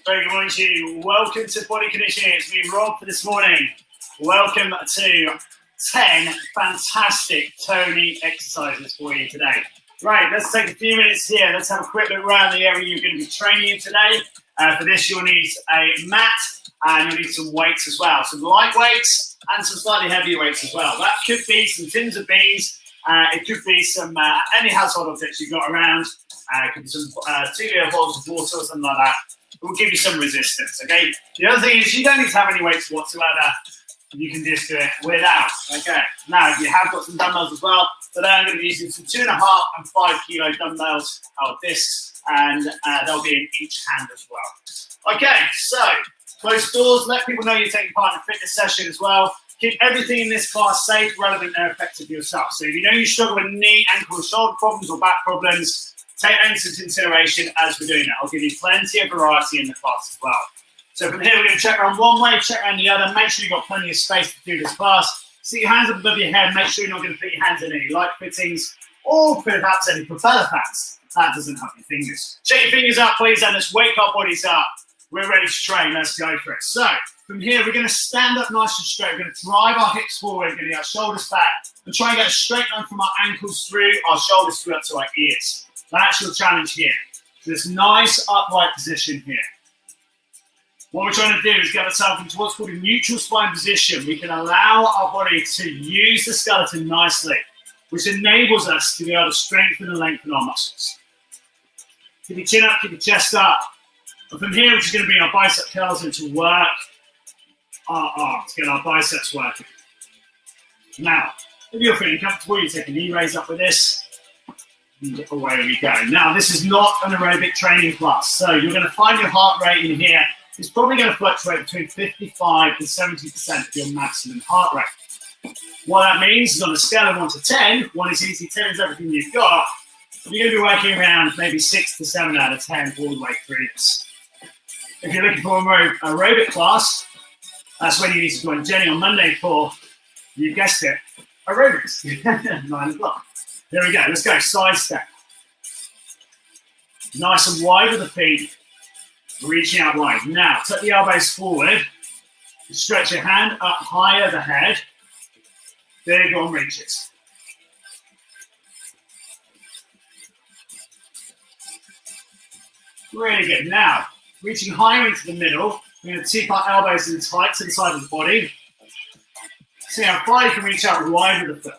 Very good morning to you. Welcome to Body Conditioning. It's me, Rob, for this morning. Welcome to 10 fantastic toning exercises for you today. Right, let's take a few minutes here. Let's have a quick look around the area you're going to be training in today. For this, you'll need a mat and you'll need some weights as well. Some light weights and some slightly heavier weights as well. That could be some tins of beans. It could be some any household objects you've got around. It could be some 2 litre bottles of water or something like that. It will give you some resistance, okay? The other thing is you don't need to have any weights whatsoever. You can just do it without, okay? Now, if you have got some dumbbells as well, today I'm going to be using some 2.5 and 5 kilo dumbbells or discs, and they'll be in each hand as well. Okay, so close doors. Let people know you're taking part in a fitness session as well. Keep everything in this class safe, relevant, and effective for yourself. So if you know you struggle with knee, ankle, or shoulder problems or back problems, take that into consideration as we're doing that. I'll give you plenty of variety in the class as well. So from here, we're going to check around one way, check around the other. Make sure you've got plenty of space to do this class. Sit your hands up above your head. Make sure you're not going to put your hands in any light fittings or perhaps any propeller fans. That doesn't help your fingers. Check your fingers up, please, and let's wake our bodies up. We're ready to train. Let's go for it. So from here, we're going to stand up nice and straight. We're going to drive our hips forward. We're going to get our shoulders back and try and get a straight line from our ankles through, our shoulders through up to our ears. That's your challenge here. So this nice upright position here. What we're trying to do is get ourselves into what's called a neutral spine position. We can allow our body to use the skeleton nicely, which enables us to be able to strengthen and lengthen our muscles. Keep your chin up, keep your chest up. And from here, we're just going to bring our bicep curls into work our arms, get our biceps working. Now, if you're feeling comfortable, you take a knee raise up with this. And away we go. Now, this is not an aerobic training class, so you're going to find your heart rate in here is probably going to fluctuate between 55 and 70% of your maximum heart rate. What that means is on a scale of 1 to 10, 1 is easy, 10 is everything you've got, you're going to be working around maybe 6 to 7 out of 10 all the way through this. If you're looking for an aerobic class, that's when you need to join Jenny on Monday for, you guessed it, aerobics, 9 o'clock. Here we go, let's go, side step. Nice and wide with the feet, reaching out wide. Now, tuck the elbows forward, stretch your hand up high overhead, big arm reaches. Really good. Now, reaching higher into the middle, we're going to keep our elbows in tight to the side of the body. See how far you can reach out wide with the foot.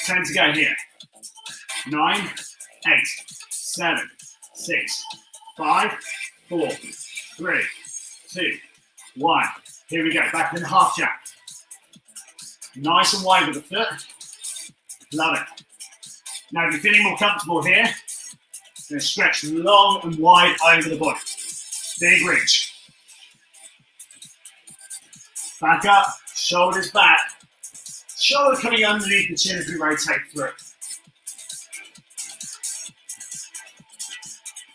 10 to go here. 9, 8, 7, 6, 5, 4, 3, 2, 1. Here we go. Back in the half jump. Nice and wide with the foot. Love it. Now, if you're feeling more comfortable here, going to stretch long and wide over the body. Big reach. Back up, shoulders back. Shoulder coming underneath the chin as we rotate through.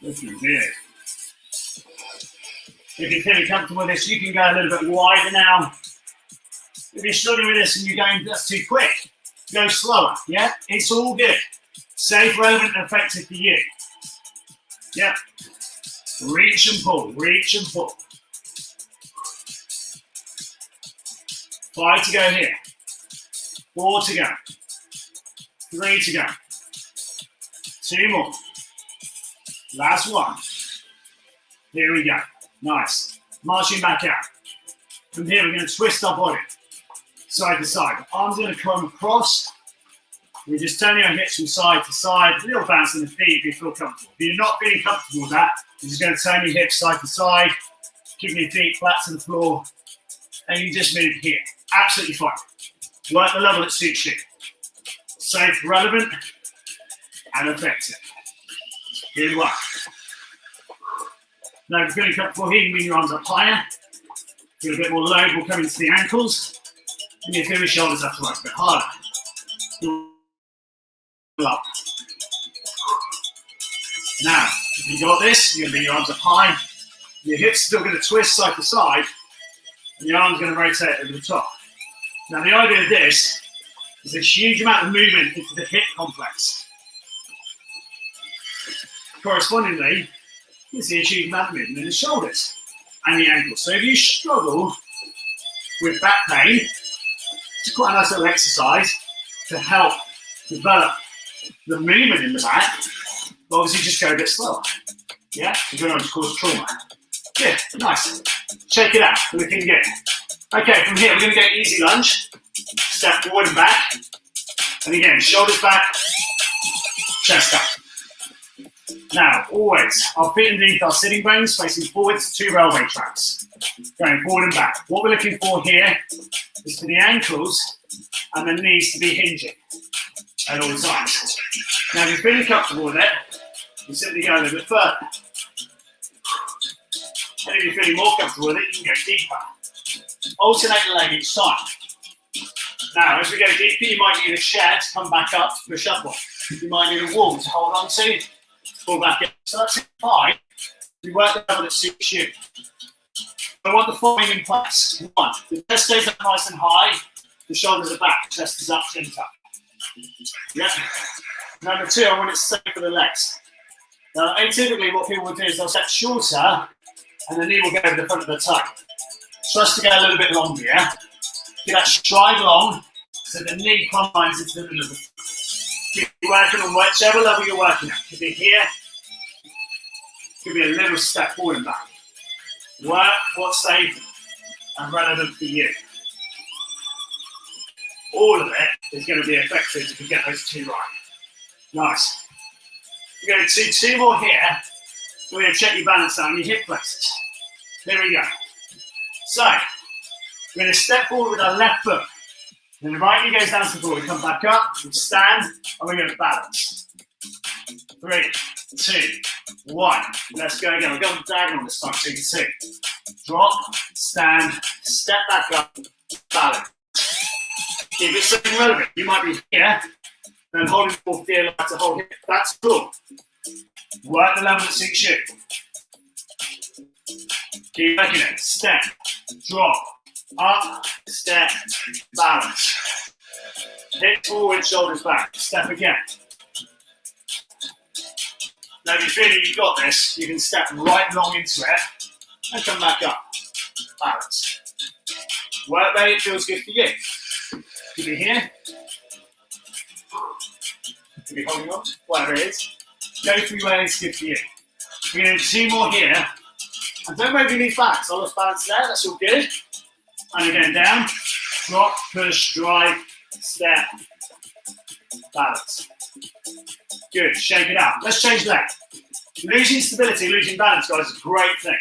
Looking good. If you're feeling comfortable with this, you can go a little bit wider now. If you're struggling with this and you're going, that's too quick, go slower, yeah? It's all good. Safe, relevant, and effective for you. Yeah. Reach and pull, reach and pull. 5 to go here. 4 to go. 3 to go. 2 more. Last one. Here we go. Nice. Marching back out. From here, we're going to twist our body side to side. Arms are going to come across. We're just turning our hips from side to side. A little bounce in the feet if you feel comfortable. If you're not feeling comfortable with that, you're just going to turn your hips side to side, keeping your feet flat to the floor, and you just move here. Absolutely fine. Work the level that suits you. Safe, relevant, and effective. Here you are. Now, if you're feeling comfortable here, you can bring your arms up higher. Feel a bit more load will come into the ankles. And you feel your shoulders have to work a bit harder. Up. Now, if you got this, you're going to bring your arms up high. Your hips still going to twist side to side. And your arms going to rotate over the top. Now, the idea of this is a huge amount of movement into the hip complex. Correspondingly, is the achieved amount of movement in the shoulders and the ankles. So if you struggle with back pain, it's quite a nice little exercise to help develop the movement in the back, but obviously just go a bit slower. Yeah, you don't want to cause trauma. Good, nice. Shake it out, looking good. Okay, from here we're going to go easy lunge. Step forward and back. And again, shoulders back, chest up. Now, always, our feet underneath our sitting bones, facing forwards, 2 railway tracks. Going forward and back. What we're looking for here is for the ankles and the knees to be hinging at all times. Now, if you're feeling comfortable with it, you simply go a little bit further. And if you're feeling more comfortable with it, you can go deeper. Alternate the leg each time. Now, as we go deeper, you might need a chair to come back up to push up on. You might need a wall to hold on to, pull back in. So that's fine. We work the level that suits you. I want the following in place. 1, the chest stays up nice and high, the shoulders are back, chest is up, chin up. Yeah. Number 2, I want it safe for the legs. Now, atypically, what people will do is they'll set shorter, and the knee will go over the front of the toe. Trust to go a little bit longer, yeah? Get that stride long, so the knee combines into the middle of the foot. You're working on whichever level you're working at. Could be here, could be a little step forward and back. Work what's safe and relevant for you. All of it is going to be effective if you get those 2 right. Nice. We're going to do 2 more here. We're going to check your balance out on your hip flexors. Here we go. So, we're going to step forward with our left foot. Then the right knee goes down to the floor. We come back up, we stand, and we're going to balance. 3, 2, 1. Let's go again. We're going diagonal this time, so you can see. Drop, stand, step back up, balance. If it's something relevant, you might be here, then holding for dear life to hold it. That's cool. Work the level that suits you. Keep working it. Step, drop, up, step, balance. Hip forward, shoulders back. Step again. Now, if you're feeling you've got this, you can step right long into it and come back up. Balance. Work where it feels good for you. Could be here. Could be holding on, whatever it is. Go through where it's good for you. We're going to do 2 more here. And don't move your knees back. So I'll just balance there. That's all good. And again, down. Drop, push, drive, step, balance. Good. Shake it out. Let's change leg. Losing stability, losing balance, guys, is a great thing.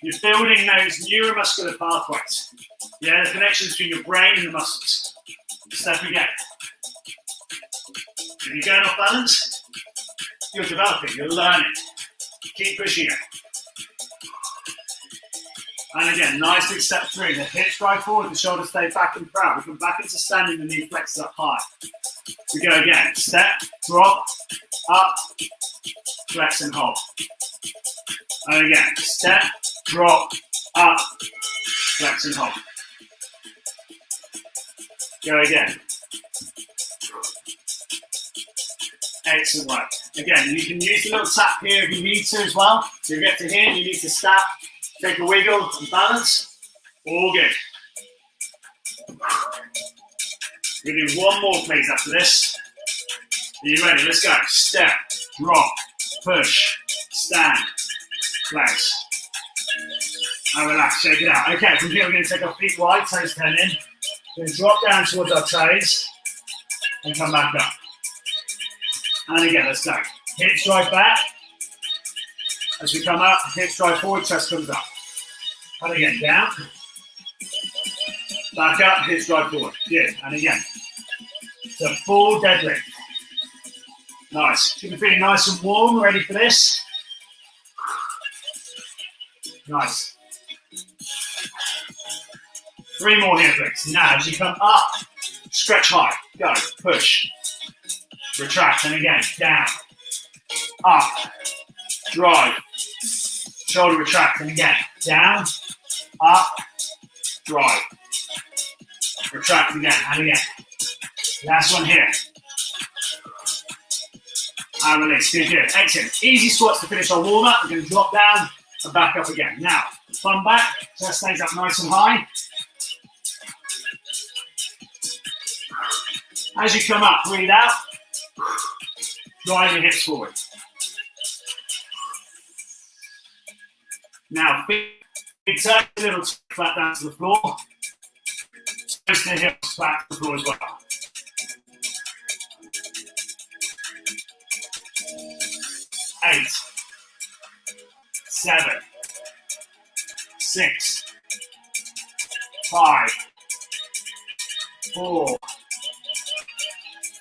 You're building those neuromuscular pathways. Yeah, the connections between your brain and the muscles. Step again. If you're going off balance, you're developing, you're learning. Keep pushing it. And again, nice big step through. The hips drive forward, the shoulders stay back and proud. We come back into standing, the knee flexes up high. We go again. Step, drop, up, flex and hold. And again, step, drop, up, flex and hold. Go again. Excellent work. Again, you can use the little tap here if you need to as well. So you get to here, you need to step, take a wiggle and balance. All good. We're going to do 1 more please after this. Are you ready? Let's go. Step, drop, push, stand, flex. And relax, shake it out. Okay, from here we're going to take our feet wide, toes turn in. We're going to drop down towards our toes and come back up. And again, let's go. Hips drive back. As we come up, hips drive forward, chest comes up. And again, down. Back up, hips drive forward. Good. And again. It's a full deadlift. Nice. Should be feeling nice and warm, ready for this. Nice. 3 more here, please. Now, as you come up, stretch high. Go. Push. Retract. And again, down. Up. Drive. Shoulder retract. And again, down. Up. Drive. Retract again. And again. Last one here. And release. Good, good. Excellent. Easy squats to finish our warm-up. We're going to drop down and back up again. Now, thumb back. Chest stays up nice and high. As you come up, breathe out. Drive your hips forward. Now, big turn, a little flat down to the floor. Twist the hips flat to the floor as well. 8, 7, 6, 5, 4,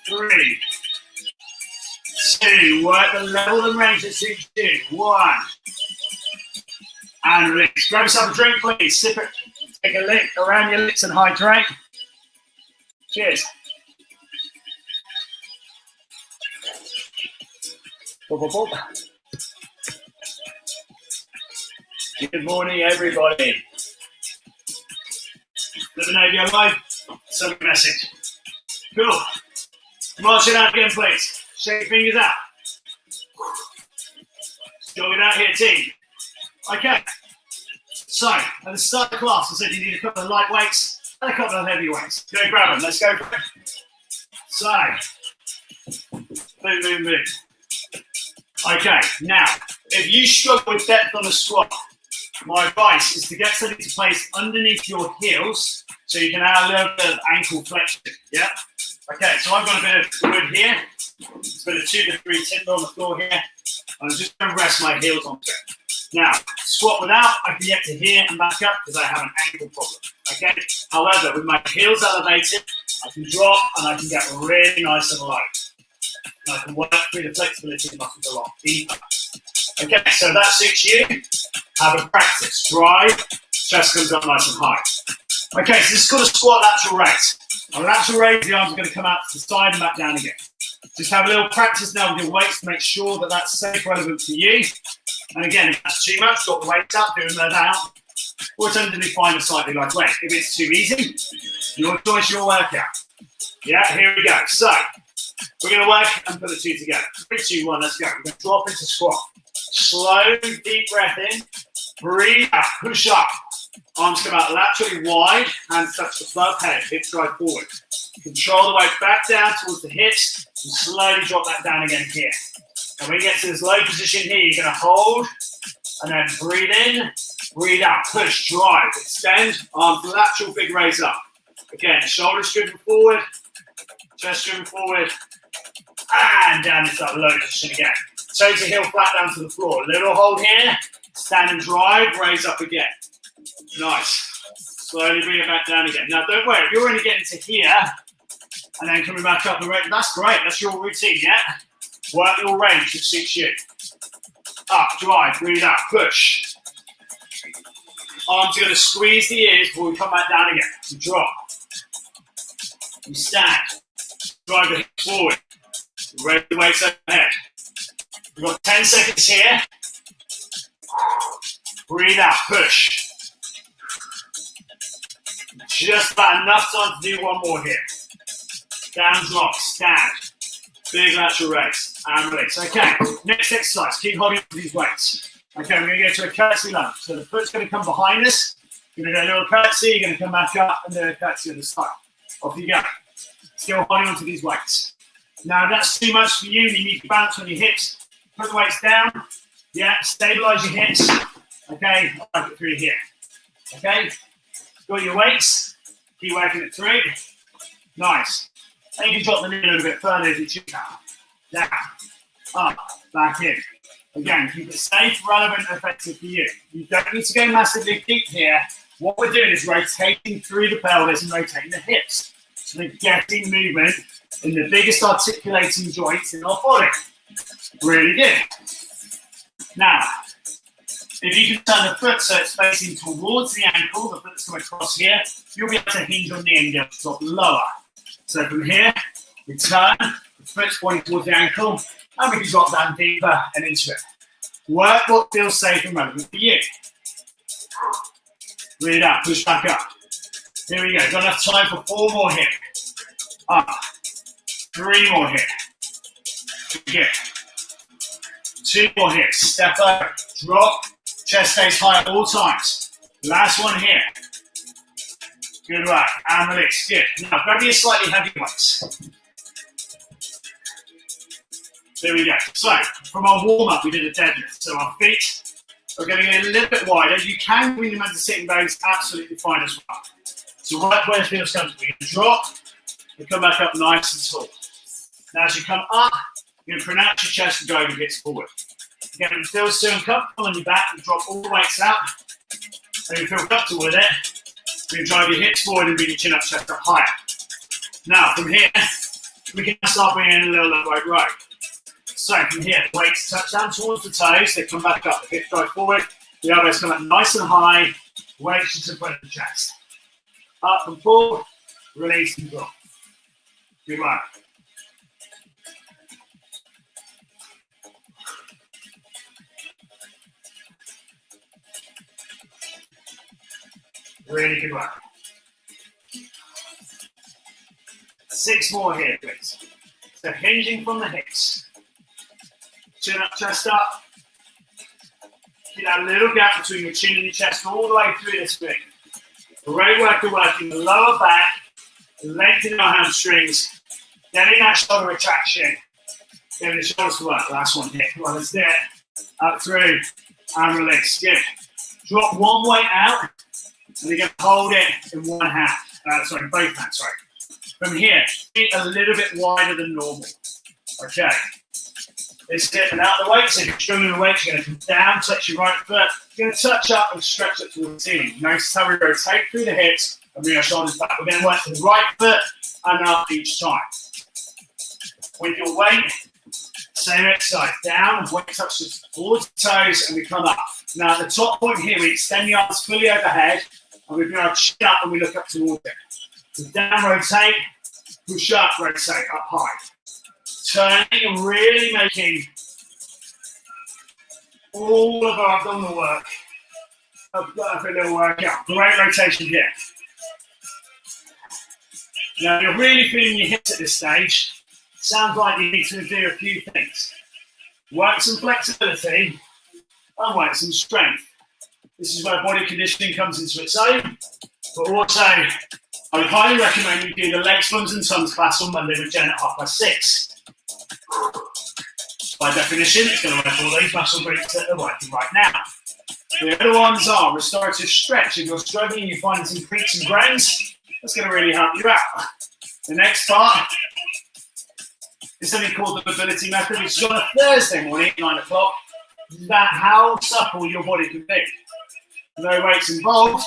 3, 2. Work the level and range that suits you. 1. And release. Grab yourself a drink, please. Sip it. Take a lick around your lips and hydrate. Cheers. Good morning, everybody. Let me know if you're live. Send a message. Cool. March it out again, please. Shake your fingers out. Jog it out here, team. Okay. So, at the start of the class, I said you need a couple of light weights and a couple of heavy weights. Go grab them. Let's go for it. So, boom, boom, boom. Okay, now, if you struggle with depth on a squat, my advice is to get something to place underneath your heels so you can have a little bit of ankle flexion, yeah? Okay, so I've got a bit of wood here. It's got a 2 to 3 timber on the floor here. I'm just going to rest my heels onto it. Now, squat without, I can get to here and back up because I have an ankle problem, okay? However, with my heels elevated, I can drop and I can get really nice and light. And I can work through the flexibility of the muscles a lot deeper. Okay, so that suits you. Have a practice. Drive, chest comes up nice and high. Okay, so this is called a squat lateral raise. On a lateral raise, the arms are going to come out to the side and back down again. Just have a little practice now with your weights to make sure that that's safe, relevant to you. And again, if that's too much, drop the weights up, do them out. Or alternatively, find a slightly light weight. If it's too easy, your choice, your workout. Yeah, here we go. So, we're going to work and put the two together. 3, 2, 1, let's go. We're going to drop into squat. Slow, deep breath in. Breathe out, push up. Arms come out laterally wide, hands touch above head, hips drive forward. Control the weight back down towards the hips and slowly drop that down again here. And when you get to this low position here, you're going to hold and then breathe in, breathe out, push, drive, extend, arms lateral, big raise up. Again, shoulders driven forward, chest driven forward, and down into that low position again. Toe to heel flat down to the floor. Little hold here, stand and drive, raise up again. Nice. Slowly bring it back down again. Now, don't worry, if you're only getting to here and then coming back up, that's great. That's your routine, yeah? Work your range that suits you. Up, drive, breathe out, push. Arms are going to squeeze the ears before we come back down again. So drop. You stand. Drive the hips forward. Raise the weights overhead. We've got 10 seconds here. Breathe out, push. Just about enough time to do one more here. Down, drop, stand. Big lateral raise and release. Okay, next exercise. Keep holding on to these weights. Okay, we're going to go to a curtsy lunge. So the foot's going to come behind us. You're going to do a little curtsy. You're going to come back up and do a curtsy on the side. Off you go. Still holding on to these weights. Now, if that's too much for you, you need to balance on your hips. Put the weights down. Yeah, stabilize your hips. Okay, I'll work it through here. Okay, got your weights. Keep working it through. Nice. And you can drop the knee a little bit further if you choose that. Down, up, back in. Again, keep it safe, relevant, and effective for you. You don't need to go massively deep here. What we're doing is rotating through the pelvis and rotating the hips. So we're getting movement in the biggest articulating joints in our body. Really good. Now, if you can turn the foot so it's facing towards the ankle, the foot's coming across here, you'll be able to hinge on the end and drop lower. So from here, we turn, the foot's pointing towards the ankle, and we can drop down deeper and into it. Work what feels safe and relevant for you. Breathe out, push back up. Here we go, got enough time for 4 more here. Up, 3 more here. Good. 2 more here. Step over, drop, chest stays high at all times. Last one here. Good work, and release, good. Now, grab your slightly heavy weights. There we go. So, from our warm-up, we did a deadlift. So our feet are going to get a little bit wider. You can bring them into sitting bones, absolutely fine as well. So right where it feels comfortable. You drop and come back up nice and tall. Now as you come up, you're going to pronounce your chest and drive your hips forward. Again, if it feels too uncomfortable on your back, you drop all the weights out. And you feel comfortable with it, you drive your hips forward and bring your chin up, chest up higher. Now from here, we can start bringing in a little right row. So from here, weights touch down towards the toes, they come back up, the hips drive forward, the elbows come up nice and high, weights just in front of the chest. Up and pull, release and drop. Good work. Really good work. 6 more here, please. So hinging from the hips. Chin up, chest up. Get that little gap between your chin and your chest all the way through this thing. Great work of working the lower back, lengthening our hamstrings, getting that shoulder retraction, getting the shoulders to work. Last one here. Well, let's do it. Up through and release. Good. Drop one weight out, and you're going to hold it in one hand. Both hands, sorry. From here, feet a little bit wider than normal. Okay. Let's get out of the weight. So if you're struggling with the weight, you're going to come down, touch your right foot. You're going to touch up and stretch up towards the ceiling. Notice how we rotate through the hips and bring our shoulders back. We're going to work to the right foot and up each time. With your weight, same exercise. Down, weight touches towards the toes, and we come up. Now, at the top point here, we extend the arms fully overhead, and we bring our chin up and we look up towards it. So down, rotate, push up, rotate, up high. Turning and really making all of our abdominal work a perfect little workout. Great rotation here. Now, you're really feeling your hips at this stage. Sounds like you need to do a few things. Work some flexibility and work some strength. This is where body conditioning comes into its own, but also I would highly recommend you do the legs, lunges and tons class on Monday with Jen at 6:30. By definition, it's going to work all these muscle groups that are working right now. The other ones are restorative stretch. If you're struggling, you're finding some creaks and groans, that's going to really help you out. The next part is something called the mobility method, which is on a Thursday morning at 9 o'clock. It's about how supple your body can be. No weights involved,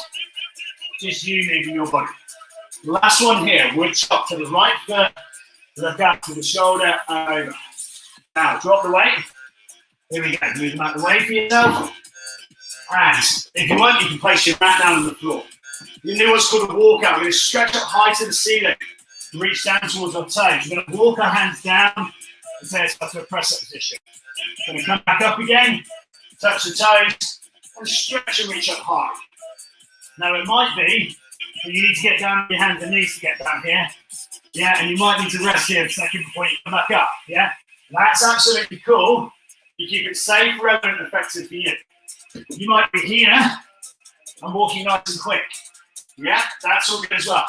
just you moving your body. Last one here, wood chop to the right foot, look out to the shoulder and over. Now, drop the weight. Here we go. Move them out the way for yourself. And if you want, you can place your mat down on the floor. You do what's called a walkout. We're going to stretch up high to the ceiling. Reach down towards our toes. We're going to walk our hands down and take us up to a press-up position. We're going to come back up again, touch the toes, and stretch and reach up high. Now, it might be that you need to get down on your hands and knees to get down here. Yeah, and you might need to rest here a second before you come back up. Yeah, that's absolutely cool. You keep it safe, relevant, and effective for you. You might be here and walking nice and quick. Yeah, that's all good as well.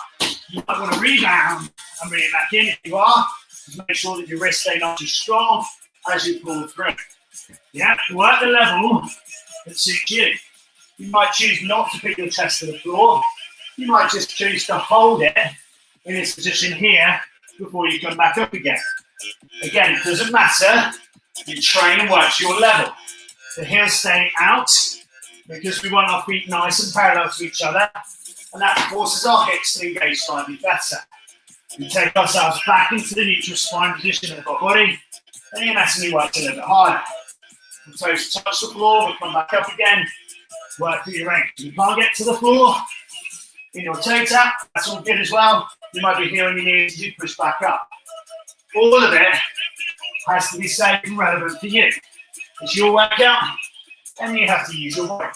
You might want to rebound and bring it back in if you are. Just make sure that your wrists stay nice and strong as you pull through. Yeah, work the level that suits you. You might choose not to put your chest to the floor. You might just choose to hold it in this position here before you come back up again. Again, it doesn't matter. You train and work to your level. The heels staying out because we want our feet nice and parallel to each other, and that forces our hips to engage slightly better. We take ourselves back into the neutral spine position of our body, and the anatomy works a little bit harder. The toes touch the floor, we come back up again, work through your ankles. You can't get to the floor in your toe tap, that's all good as well. You might be here on your knees as you push back up. All of it has to be safe and relevant for you. It's your workout, and you have to use your weight.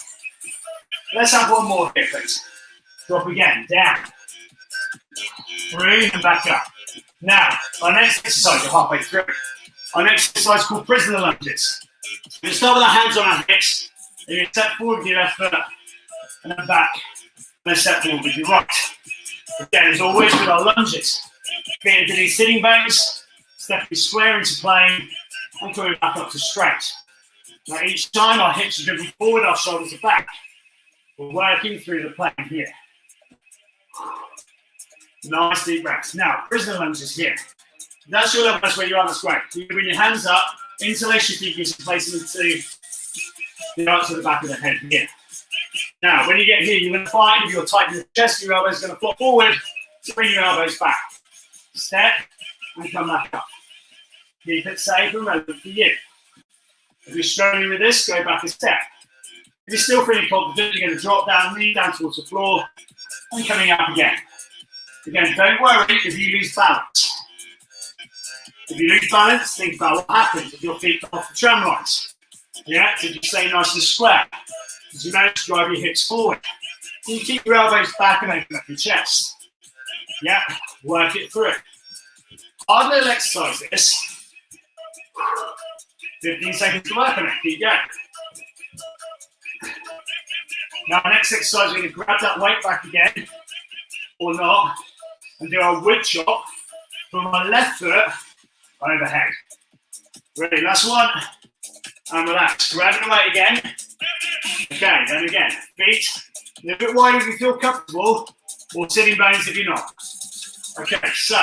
Let's have one more here, please. Drop again, down, through and back up. Now, our next exercise, you're halfway through. Our next exercise is called prisoner lunges. We're going to start with our hands on our hips. You're going to step forward with your left foot and then back. Then step forward with your right. Again, as always with our lunges, feet into these sitting bones, stepping square into plane and coming back up to straight. Now each time our hips are driven forward, our shoulders are back. We're working through the plane here. Nice deep breaths. Now, prisoner lunges here. If that's your level, that's where you are, that's great. You bring your hands up, interlace your fingers and place them into the arch of the back of the head here. Now, when you get here, you're going to find if you're tight in the chest, your elbows are going to flop forward, so bring your elbows back. Step and come back up. Keep it safe and relevant for you. If you're struggling with this, go back a step. If you're still feeling confident, you're going to drop down, knee down towards the floor, and coming up again. Again, don't worry if you lose balance. If you lose balance, think about what happens if your feet come off the tram lines. Yeah, so you stay nice and square. As you manage to drive your hips forward. So you keep your elbows back and open up your chest. Yeah, work it through. Hard little exercise this. 15 seconds to work on it. Keep going. Now, next exercise, we're going to grab that weight back again, or not, and do our wood chop from our left foot overhead. Ready, last one. And relax. Grabbing the weight again. Okay, then again. Feet a little bit wide if you feel comfortable, or sitting bones if you're not. Okay, so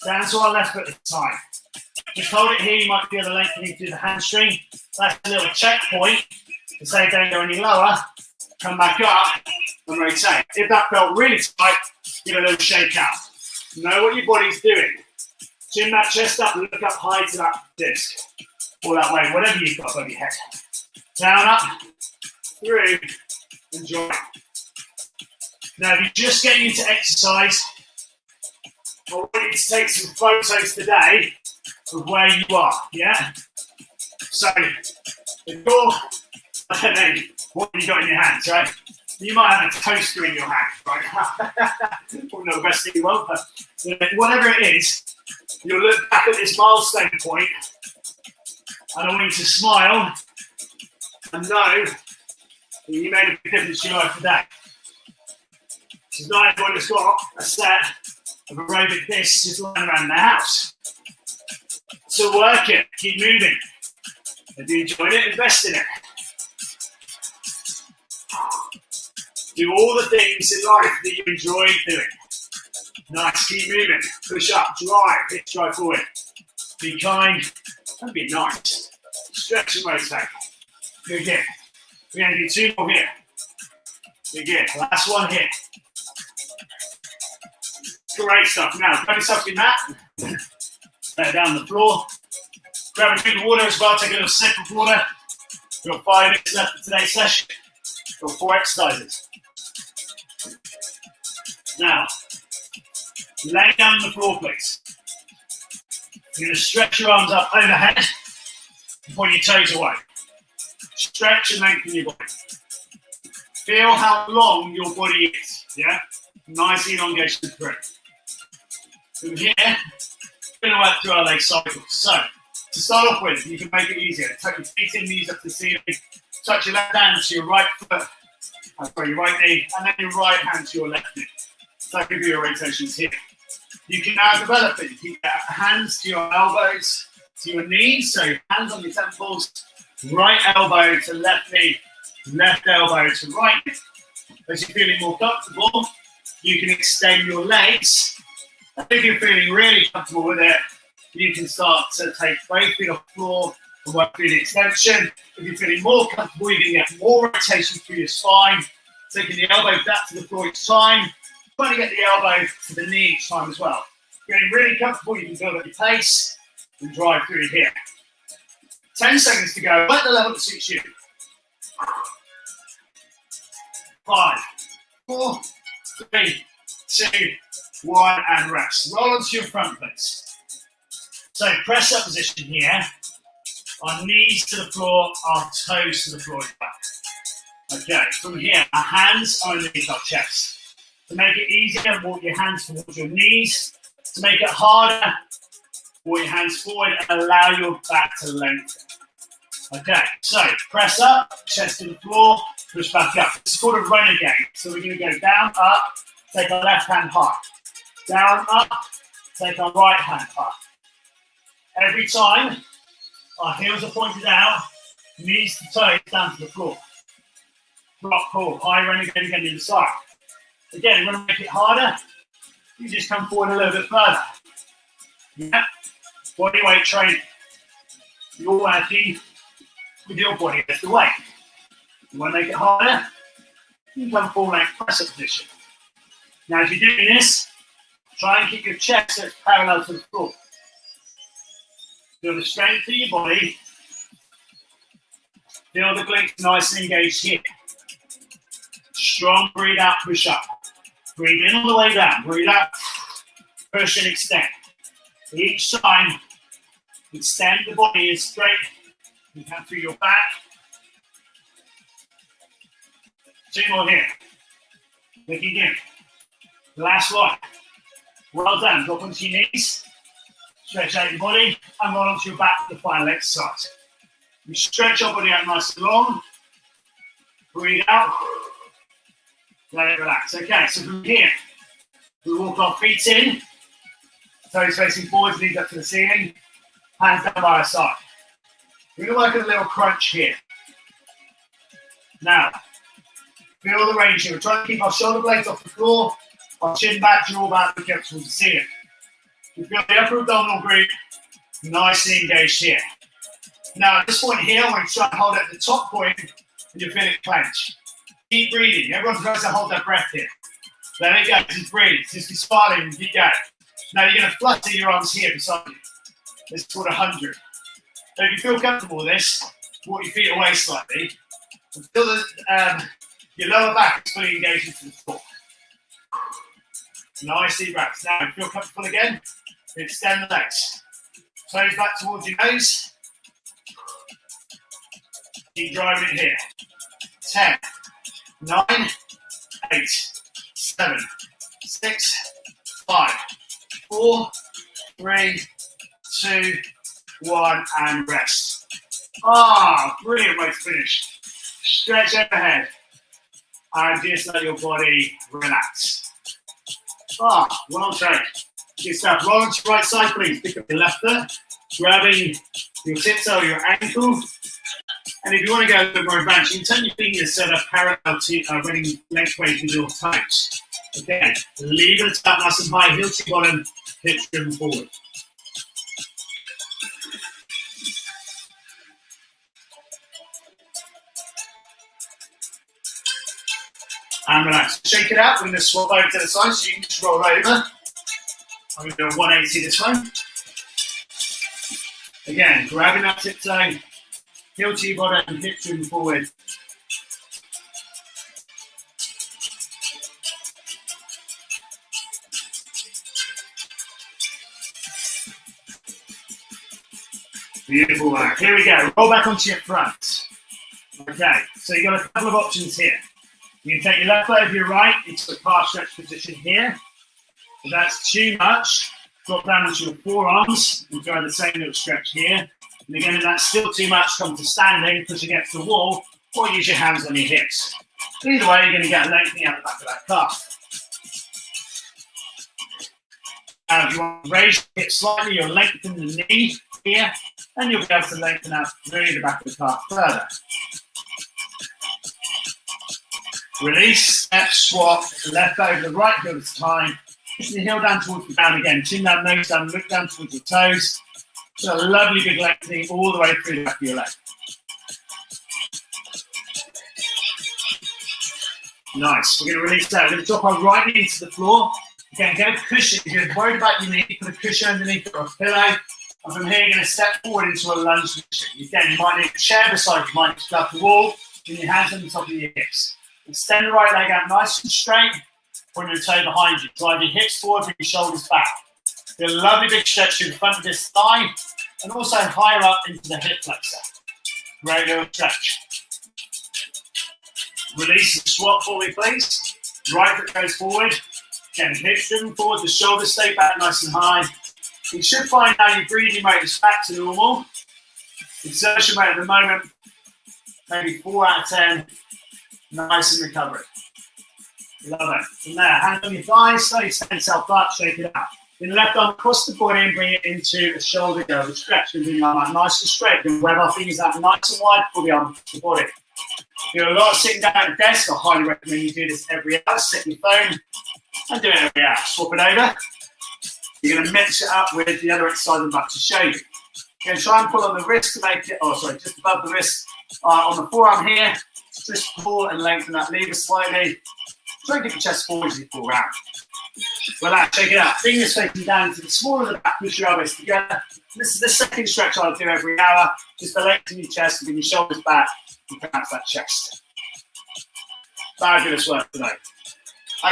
down to our left foot at a time. Just hold it here. You might feel the lengthening through the hamstring. That's a little checkpoint to say don't go any lower. Come back up and rotate. If that felt really tight, give a little shake out. Know what your body's doing. Chin that chest up, look up high to that disc. Or that way, whatever you've got above your head. Down, up, through, and join. Now, if you're just getting into exercise, I want you to take some photos today of where you are, yeah? So, if you're, I don't know, what have you got in your hands, right? You might have a toaster in your hand, right? Probably not the best thing in the world, but whatever it is, you'll look back at this milestone point, and I want you to smile and know that you made a big difference to your life today. This is not everyone that's got a set of aerobic discs just lying around their house. So work it, keep moving. If you enjoyed it, invest in it. Do all the things in life that you enjoy doing. Nice, keep moving. Push up, drive, hip drive forward. Be kind and be nice. Stretch and rotate. Good again. We're going to do two more here. Good again. Last one here. Great stuff. Now, grab yourself your mat. Lay it down on the floor. Grab a drink of water as well. Take a little sip of water. We've got 5 minutes left for today's session. We've got 4 exercises. Now, lay down on the floor, please. You're going to stretch your arms up overhead and point your toes away. Stretch and lengthen your body. Feel how long your body is, yeah? Nice elongation through. From here, we're going to work through our leg cycles. So, to start off with, you can make it easier. Tuck your feet in, knees up to the ceiling. Touch your left hand to your right foot. Sorry, your right knee, and then your right hand to your left knee. So I'll give you your rotations here. You can now develop it. You can get hands to your elbows, to your knees, so hands on your temples, right elbow to left knee, left elbow to right knee. As you're feeling more comfortable, you can extend your legs. If you're feeling really comfortable with it, you can start to take both feet off the floor and work through the extension. If you're feeling more comfortable, you can get more rotation through your spine, taking the elbow back to the floor each time, trying to get the elbow to the knee each time as well. Getting really comfortable, you can build up your pace and drive through here. 10 seconds to go, at the level that suits you. 5, 4, 3, 2, 1, and rest. Roll onto your front, please. So press up position here. Our knees to the floor, our toes to the floor and back. Okay, from here, our hands are underneath our chest. To make it easier, walk your hands towards your knees. To make it harder, walk your hands forward and allow your back to lengthen. Okay, so press up, chest to the floor, push back up. It's called a renegade. So we're going to go down, up, take our left hand high. Down, up, take our right hand high. Every time our heels are pointed out, knees to toes down to the floor. Drop, pull, high renegade again in the side. Again, you want to make it harder, you just come forward a little bit further. Yeah, body weight training. You're working with your body as the weight. You want to make it harder, you come full length press up position. Now, as you're doing this, try and keep your chest so it's parallel to the floor. Feel the strength of your body. Feel the glutes nice and engaged here. Strong breathe out, push up. Breathe in all the way down. Breathe out, push and extend. Each time, extend the body as straight. You come through your back. 2 more here. Looking in. Last one. Well done. Drop onto your knees. Stretch out your body and roll onto your back for the final exercise. You stretch your body out nice and long. Breathe out. Let it relax. Okay, so from here, we walk our feet in. Toes facing forwards, knees up to the ceiling. Hands down by our side. We're going to work on a little crunch here. Now, feel the range here. We're trying to keep our shoulder blades off the floor, our chin back, jaw back, look up towards the ceiling. We feel the upper abdominal group nicely engaged here. Now, at this point here, I'm going to try and hold it at the top point, and you feel it clench. Keep breathing. Everyone tries to hold their breath here. There we go. Just breathe. Just be smiling and keep going. Now, you're going to flutter your arms here beside you. This is called 100. So if you feel comfortable with this, walk your feet away slightly. And feel that your lower back is fully engaged into the floor. Nice deep breaths. Now, if you feel comfortable again, extend the legs. Toes back towards your nose. Keep driving it here. 10, 9, 8, 7, 6, 5, 4, 3, 2, 1, and rest. Brilliant way to finish. Stretch overhead. And just let your body relax. Well done. Good stuff. Roll onto your right side, please. Pick up your left foot, grabbing your tiptoe, your ankle. And if you want to go a bit more advanced, you can turn your fingers so they're parallel to running lengthways with your toes. Okay, leave it up nice and high, heel to bottom, hips driven forward. And relax. Shake it out. We're going to swap over to the side so you can just roll over. I'm going to do a 180 this one. Again, grabbing that tiptoe, heel to your bottom, and hips moving forward. Beautiful work. Here we go. Roll back onto your front. Okay, so you've got a couple of options here. You can take your left leg over your right into the calf stretch position here. If that's too much, drop down onto your forearms and try the same little stretch here. And again, if that's still too much, come to standing, push against the wall, or use your hands on your hips. Either way, you're going to get a lengthening out the back of that calf. Now, if you want to raise your hip slightly, you'll lengthen the knee here, and you'll be able to lengthen out through the back of the calf further. Release, step, swap, left over the right heel this time. Push the heel down towards the ground again. Chin down, nose down, look down towards your toes. So a lovely big lengthening all the way through the back of your leg. Nice. We're going to release that. We're going to drop our right knee into the floor. Again, get a cushion. If you're worried about your knee, put a cushion underneath it or a pillow. And from here, you're going to step forward into a lunge position. Again, you might need a chair beside you. You might need to grab the wall. Bring your hands on the top of your hips. Extend the right leg out nice and straight. Point your toe behind you. Drive your hips forward, bring your shoulders back. Do a lovely big stretch to the front of this thigh and also higher up into the hip flexor. Great little stretch. Release and swap for me, please. Right foot goes forward. Again, hips driven forward, the shoulders stay back nice and high. You should find now your breathing rate is back to normal. Exertion rate at the moment, maybe 4 out of 10. Nice and recovery. Love it. From there, hands on your thighs, slowly stand yourself up, shake it out. Then left arm across the body and bring it into a shoulder go. The stretch and doing like that, nice and straight. Then web our fingers out nice and wide, pull the arm to the body. Do a lot of sitting down at a desk. I highly recommend you do this every hour. Set your phone and do it every hour. Swap it over. You're going to mix it up with the other exercise I'm about to show you. You're going to try and pull on the wrist to make it, just above the wrist. On the forearm here, just pull and lengthen that lever slightly. Try and get your chest forward as you pull around. Relax, shake it out. Fingers facing down to the small of the back, push your elbows together. This is the second stretch I'll do every hour. Just to lengthen your chest and bring your shoulders back and pronounce that chest. Fabulous work today.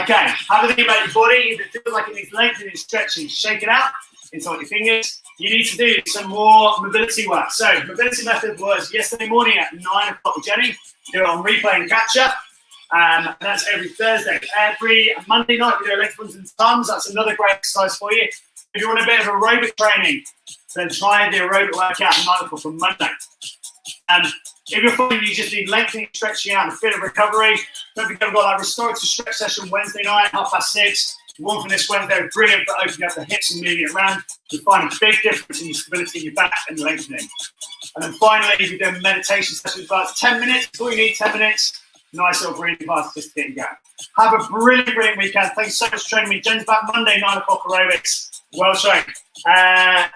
Okay, have a think about your body. If it feels like it needs lengthening and stretching, shake it out. Inside your fingers. You need to do some more mobility work. So, mobility method was yesterday morning at 9 o'clock with Jenny. Do it on replay and catch up. And that's every Thursday. Every Monday night we do leg runs and tums. That's another great exercise for you. If you want a bit of aerobic training, then try the aerobic workout at 9 o'clock on Monday. If you're finding you just need lengthening, stretching out, and a bit of recovery, don't forget we've got that restorative stretch session Wednesday night, 6:30. One from this Wednesday, brilliant for opening up the hips and moving it around. You'll find a big difference in your stability in your back and lengthening. And then finally, if you're doing meditation sessions, about 10 minutes, all you need 10 minutes. Nice little breathing class just to get you going. Have a brilliant weekend. Thanks so much for training me. Jen's back Monday, 9 o'clock aerobics. Well trained.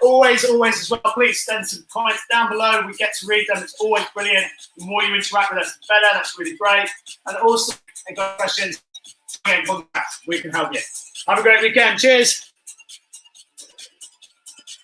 Always as well, please send some comments down below. We get to read them. It's always brilliant. The more you interact with us, the better. That's really great. And also, if you've got questions, get in contact. We can help you. Have a great weekend. Cheers.